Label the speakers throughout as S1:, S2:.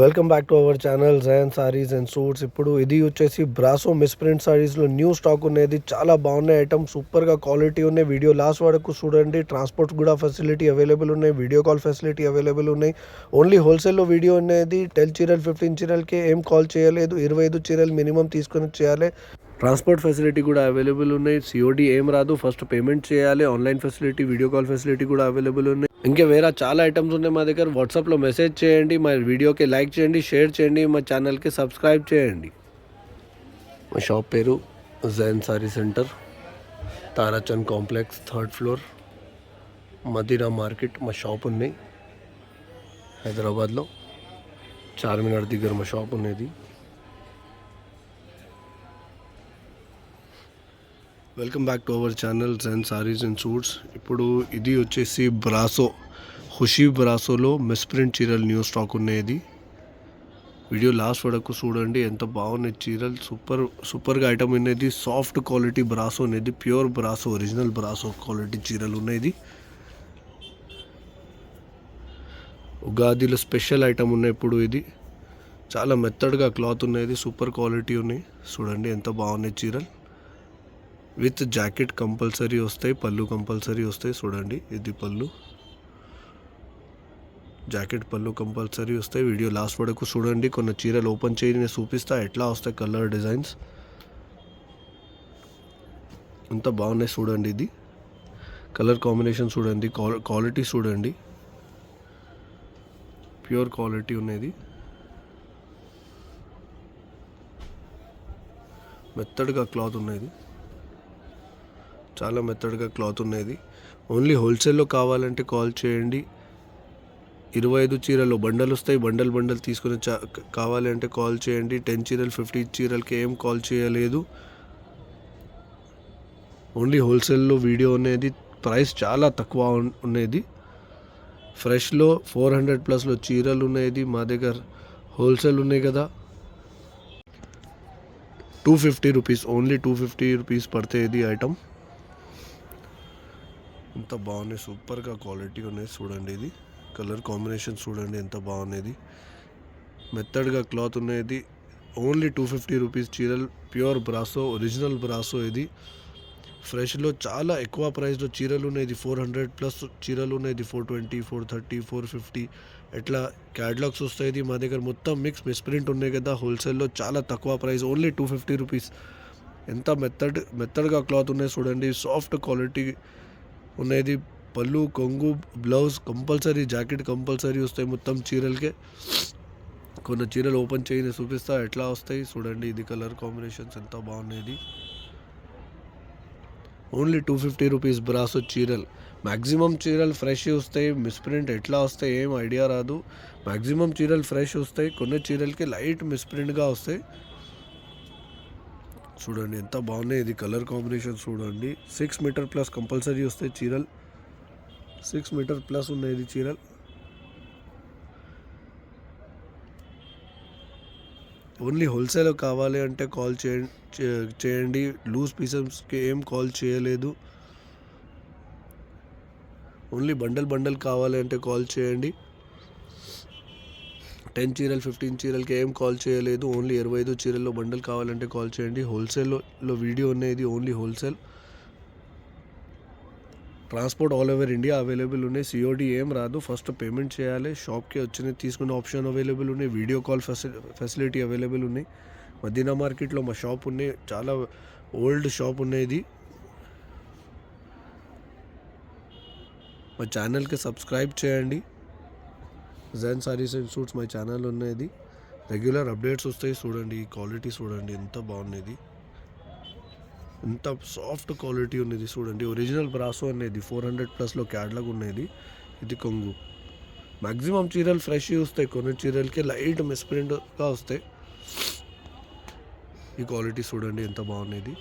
S1: Welcome back to our channel Jayan saris and suits. ఇప్పుడు ఇది వచ్చేసి బ్రాసో మిస్ప్రింట్ సారీస్లో న్యూ స్టాక్ ఉన్నది. చాలా బాగున్నాయి ఐటమ్, సూపర్గా క్వాలిటీ ఉన్నాయి. వీడియో లాస్ట్ వరకు చూడండి. ట్రాన్స్పోర్ట్ కూడా ఫెసిలిటీ అవైలబుల్ ఉన్నాయి, వీడియో కాల్ ఫెసిలిటీ అవైలబుల్ ఉన్నాయి. ఓన్లీ హోల్సేల్లో వీడియో ఉన్నది. 10 చీరలు 15 చీరలకి ఏం కాల్ చేయలేదు, 25 చీరలు మినిమం తీసుకొని చేయాలి. ట్రాన్స్పోర్ట్ ఫెసిలిటీ కూడా అవైలబుల్ ఉన్నాయి. సిఓడి ఏం రాదు, ఫస్ట్ పేమెంట్ చేయాలి. Online facility, video call facility కూడా అవైలబుల్ ఉన్నాయి. ఇంకా వేరే చాలా ఐటమ్స్ ఉన్నాయి మా దగ్గర. వాట్సాప్లో మెసేజ్ చేయండి, మా వీడియోకి లైక్ చేయండి, షేర్ చేయండి, మా ఛానల్కి సబ్స్క్రైబ్ చేయండి. మా షాప్ పేరు Jain sari centre, Tarachand complex, 3rd floor, Madina market. మా షాప్ ఉన్నాయి హైదరాబాద్లో, చార్మినార్ దగ్గర మా షాప్ ఉన్నది. Welcome back to our channel Jain saris and suits. ఇప్పుడు ఇది వచ్చేసి బ్రాసో, ఖుషీ బ్రాసోలో మిస్ప్రింట్ చీరలు న్యూ స్టాక్ ఉన్నది. వీడియో లాస్ట్ వరకు చూడండి, ఎంత బాగున్నాయి చీరలు. సూపర్గా ఐటమ్ ఉన్నది. సాఫ్ట్ క్వాలిటీ బ్రాసో అనేది, pure brasso, original brasso quality చీరలు ఉన్నది. ఉగాదిలో స్పెషల్ ఐటమ్ ఉన్నాయి. ఇప్పుడు ఇది చాలా మెత్తడ్గా క్లాత్ ఉన్నది, సూపర్ క్వాలిటీ ఉన్నాయి. చూడండి ఎంత బాగున్నాయి చీరలు. విత్ జాకెట్ కంపల్సరీ వస్తాయి, పళ్ళు కంపల్సరీ వస్తాయి. చూడండి ఇది పళ్ళు, జాకెట్ పళ్ళు కంపల్సరీ వస్తాయి. వీడియో లాస్ట్ వరకు చూడండి. కొన్ని చీరలు ఓపెన్ చేయి, నేను చూపిస్తా ఎట్లా వస్తాయి కలర్ డిజైన్స్. ఎంత బాగున్నాయి చూడండి. ఇది కలర్ కాంబినేషన్ చూడండి, క్వాలిటీ చూడండి, ప్యూర్ క్వాలిటీ ఉన్నది. మెత్తడ్గా క్లాత్ ఉన్నది, చాలా మెత్తడ్గా క్లాత్ ఉన్నది. ఓన్లీ హోల్సేల్లో కావాలంటే కాల్ చేయండి. 25 చీరలు బండల్ వస్తాయి, బండల్ తీసుకుని కావాలి అంటే కాల్ చేయండి. 10 చీరలు 50 చీరలకి ఏం కాల్ చేయలేదు. ఓన్లీ హోల్సేల్లో వీడియో అనేది. ప్రైస్ చాలా తక్కువ ఉన్నది. ఫ్రెష్లో 400+ చీరలు ఉన్నది మా దగ్గర. హోల్సేల్ ఉన్నాయి కదా, 250 రూపీస్, ఓన్లీ 250 రూపీస్ పడితే ఇది ఐటమ్. ఎంత బాగున్నాయి, సూపర్గా క్వాలిటీ ఉన్నాయి. చూడండి ఇది కలర్ కాంబినేషన్ చూడండి ఎంత బాగున్నది. మెత్తడ్గా క్లాత్ ఉన్నది. ఓన్లీ 250 రూపీస్ చీరలు, ప్యూర్ బ్రాసో, ఒరిజినల్ బ్రాసో ఇది. ఫ్రెష్లో చాలా ఎక్కువ ప్రైస్లో చీరలు ఉన్నది. 400+ చీరలు ఉన్నది. 420, 430, 450 ఎట్లా క్యాటలాగ్స్ వస్తాయి మా దగ్గర. మొత్తం మిస్ప్రింట్ ఉన్నాయి కదా. హోల్సేల్లో చాలా తక్కువ ప్రైస్, ఓన్లీ 250 రూపీస్. ఎంత మెత్తడ్గా క్లాత్ ఉన్నాయి చూడండి. సాఫ్ట్ క్వాలిటీ ఉన్నది. పళ్ళు, కొంగు, బ్లౌజ్ కంపల్సరీ, జాకెట్ కంపల్సరీ వస్తాయి మొత్తం చీరలకే. కొన్ని చీరలు ఓపెన్ చేయని చూపిస్తా ఎట్లా వస్తాయి చూడండి. ఇది కలర్ కాంబినేషన్స్ ఎంత బాగున్నాయి. ఓన్లీ 250 రూపీస్ బ్రాసో చీరలు. మ్యాక్సిమం చీరలు ఫ్రెష్ వస్తాయి. మిస్ప్రింట్ ఎట్లా వస్తాయి ఏం ఐడియా రాదు. మ్యాక్సిమం చీరలు ఫ్రెష్ వస్తాయి, కొన్ని చీరలకి లైట్ మిస్ప్రింట్గా వస్తాయి. చూడండి ఎంత బాగున్నాయి. ఇది కలర్ కాంబినేషన్ చూడండి. 6 మీటర్ ప్లస్ కంపల్సరీ వస్తాయి చీరలు. 6 మీటర్ ప్లస్ ఉన్నాయి చీరలు. ఓన్లీ హోల్సేల్ కావాలి అంటే కాల్ చేయండి. లూజ్ పీసెస్కి ఏం కాల్ చేయలేదు. ఓన్లీ బండల్ కావాలి అంటే కాల్ చేయండి. 10 చీరలు 15 చీరలకి ఏం కాల్ చేయలేదు. ఓన్లీ 25 చీరల్లో బండల్ కావాలంటే కాల్ చేయండి. హోల్సేల్లో వీడియో ఉన్నది, only wholesale. Transport all over India available ఉన్నాయి. సిఓడి ఏం రాదు, ఫస్ట్ పేమెంట్ చేయాలి. షాప్కి వచ్చి తీసుకునే ఆప్షన్ అవైలబుల్ ఉన్నాయి. వీడియో కాల్ ఫెసిలిటీ అవైలబుల్ ఉన్నాయి. మదీనా మార్కెట్లో మా షాప్ ఉన్నాయి, చాలా ఓల్డ్ షాప్ ఉన్నది. మా ఛానల్కి సబ్స్క్రైబ్ చేయండి. Jain saris and suits my channel ఉన్నది. రెగ్యులర్ అప్డేట్స్ వస్తాయి. చూడండి ఈ క్వాలిటీ చూడండి ఎంత బాగున్నది, ఎంత సాఫ్ట్ క్వాలిటీ ఉన్నది చూడండి. ఒరిజినల్ బ్రాసో అనేది 400+లో క్యాటలాగ్ ఉన్నది. ఇది కొంగు. మ్యాక్సిమం చీరలు ఫ్రెష్ వస్తాయి, కొన్ని చీరలకి లైట్ మిస్ప్రింట్గా వస్తాయి. ఈ క్వాలిటీ చూడండి ఎంత బాగున్నది.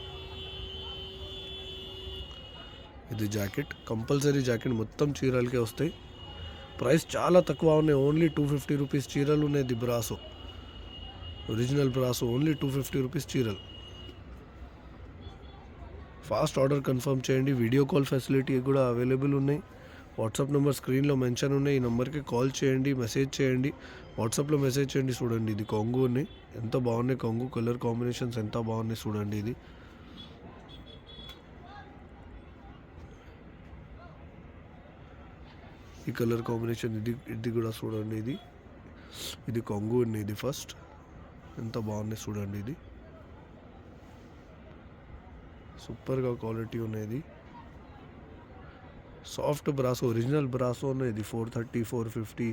S1: ఇది జాకెట్ కంపల్సరీ, జాకెట్ మొత్తం చీరలకే వస్తాయి. ప్రైస్ చాలా తక్కువ ఉన్నాయి. ఓన్లీ 250 రూపీస్ చీరలు ఉన్నది. Brasso, original brasso, only 250 rupees చీరలు. ఫాస్ట్ ఆర్డర్ కన్ఫర్మ్ చేయండి. వీడియో కాల్ ఫెసిలిటీ కూడా అవైలబుల్ ఉన్నాయి. వాట్సాప్ నెంబర్ స్క్రీన్లో మెన్షన్ ఉన్నాయి. ఈ నెంబర్కి కాల్ చేయండి, మెసేజ్ చేయండి. వాట్సాప్లో మెసేజ్ చేయండి. చూడండి ఇది కొంగు ఉన్నాయి, ఎంత బాగున్నాయి కొంగు కలర్ కాంబినేషన్స్ ఎంత బాగున్నాయి చూడండి. ఇది ఈ కలర్ కాంబినేషన్ ఇది కూడా చూడండి. ఇది కొంగు ఉన్నాయి. ఇది ఫస్ట్ ఎంత బాగున్నాయి చూడండి. ఇది సూపర్గా క్వాలిటీ ఉన్నది. సాఫ్ట్ బ్రాసో ఒరిజినల్ బ్రాసో ఉన్నది. 430 450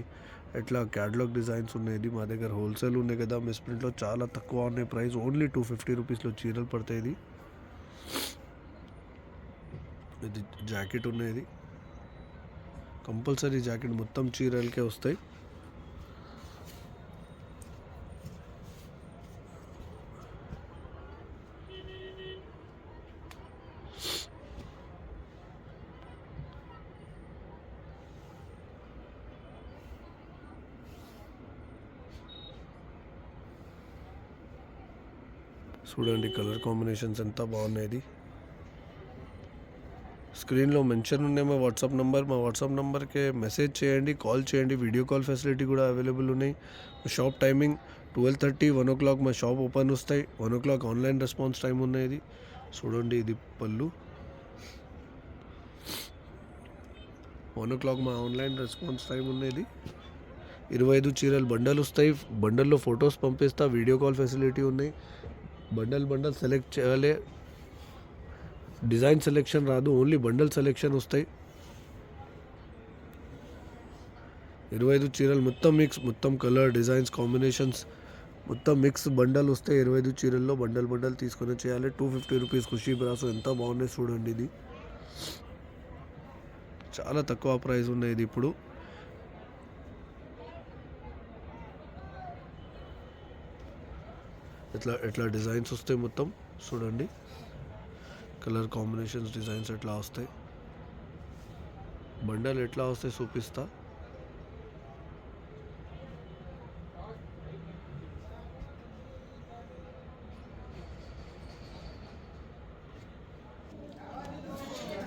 S1: ఎట్లా క్యాటలాగ్ డిజైన్స్ ఉన్నాయి. మా దగ్గర హోల్సేల్ ఉన్నాయి కదా, మిస్ప్రింట్లో చాలా తక్కువ ఉన్నాయి ప్రైస్. ఓన్లీ 250 రూపీస్లో చీరలు పడతాయి. ఇది జాకెట్ ఉన్నది, కంపల్సరీ జాకెట్ మొత్తం చీరలకే వస్తాయి. చూడండి కలర్ కాంబినేషన్స్ ఎంత బాగున్నాయి. స్క్రీన్లో మెన్షన్ ఉన్నాయి మా వాట్సాప్ నెంబర్. మా వాట్సాప్ నెంబర్కి మెసేజ్ చేయండి, కాల్ చేయండి. వీడియో కాల్ ఫెసిలిటీ కూడా అవైలబుల్ ఉన్నాయి. షాప్ టైమింగ్ 12:30 1 o'clock మా షాప్ ఓపెన్ వస్తాయి. 1 o'clock ఆన్లైన్ రెస్పాన్స్ టైం ఉన్నది. చూడండి ఇది పళ్ళు. 1 o'clock మా ఆన్లైన్ రెస్పాన్స్ టైం ఉన్నది. 25 చీరలు బండల్ వస్తాయి. బండల్లో ఫొటోస్ పంపిస్తా. వీడియో కాల్ ఫెసిలిటీ ఉన్నాయి. బండల్ సెలెక్ట్ చేయాలి. డిజైన్ సెలెక్షన్ రాదు, ఓన్లీ బండల్ సెలెక్షన్ వస్తాయి. 25 చీరలు మొత్తం మిక్స్, మొత్తం కలర్ డిజైన్స్ కాంబినేషన్స్ మొత్తం మిక్స్ బండల్ వస్తాయి. 25 చీరల్లో బండల్ తీసుకొని చేయాలి. 250 రూపీస్ ఖుషీ బ్రాసో ఎంత బాగున్నాయి చూడండి. ఇది చాలా తక్కువ ప్రైస్ ఉన్నాయి. ఇది ఇప్పుడు ఎట్లా డిజైన్స్ వస్తాయి మొత్తం చూడండి. కలర్ కాంబినేషన్స్ డిజైన్స్ ఎట్లా వస్తాయి, బండల్ ఎట్లా వస్తాయి చూపిస్తా.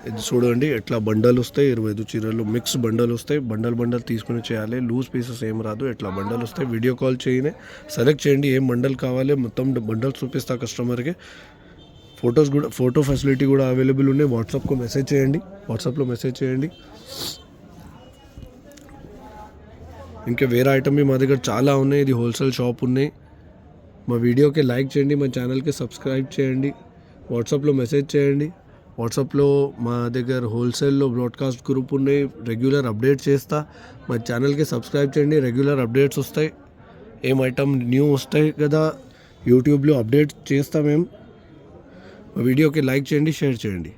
S1: ఇది చూడండి ఎట్లా బండల్ వస్తాయి. 25 చీరలు మిక్స్ బండల్ వస్తాయి. బండల్ తీసుకుని చేయాలి. లూజ్ పీసెస్ ఏం రాదు. ఎట్లా బండల్ వస్తాయి. వీడియో కాల్ చేయనే సెలెక్ట్ చేయండి ఏం బండల్ కావాలి. మొత్తం బండల్ చూపిస్తా కస్టమర్కి. ఫోటో ఫెసిలిటీ కూడా అవైలబుల్ ఉన్నాయి. వాట్సాప్లో మెసేజ్ చేయండి. ఇంకా వేరే ఐటమ్ మా దగ్గర చాలా ఉన్నాయి. ఇది హోల్సేల్ షాప్ ఉన్నాయి. మా వీడియోకి లైక్ చేయండి, మా ఛానల్కి సబ్స్క్రైబ్ చేయండి, వాట్సాప్లో మెసేజ్ చేయండి. వాట్సాప్లో మా దగ్గర హోల్సేల్లో బ్రాడ్కాస్ట్ గ్రూప్ ఉన్నాయి. రెగ్యులర్ అప్డేట్ చేస్తా. మా ఛానల్కి సబ్స్క్రైబ్ చేయండి, రెగ్యులర్ అప్డేట్స్ వస్తాయి. ఏం ఐటమ్ న్యూ వస్తాయి కదా యూట్యూబ్లో అప్డేట్ చేస్తాం. మా వీడియోకి లైక్ చేయండి, షేర్ చేయండి.